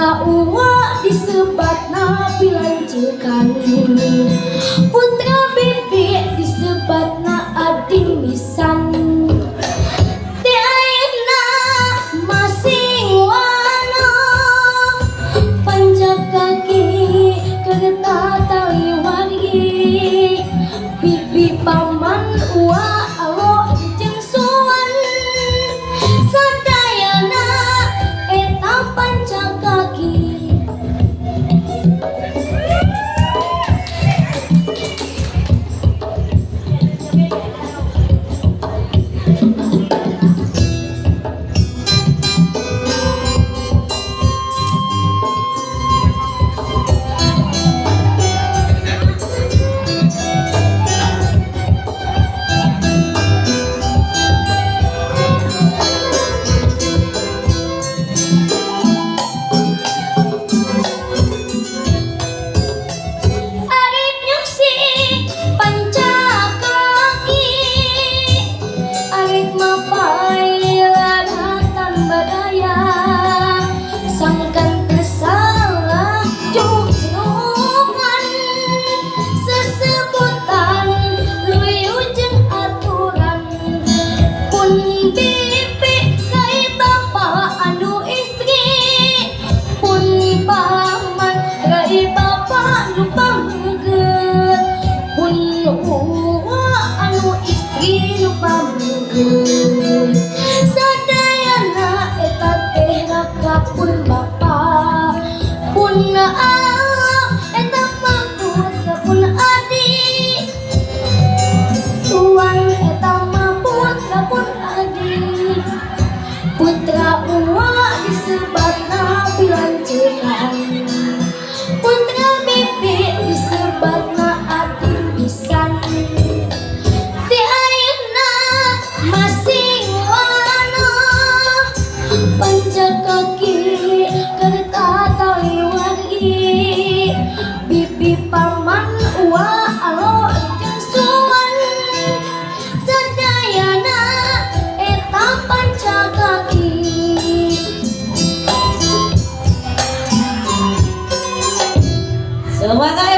Putra uwa disebatna pilancekan, putra bibi disebatna ading misan. Ti ayeuna masing wana panjat kaki kereta tali wargi, bibi paman uwa alo jeung suwan sadayana eta pancak kaki. Sadayana eta teh raka pun bapa pun eta putra pun adik, tuan eta putra pun adik. Putra uwa disebatna pilancekan, putra bibi disebatna ading pisan. Pancak kaki kereta tali wargi, bibi paman uwa alo jeung suwan sadayana eta pancak kaki. Semangat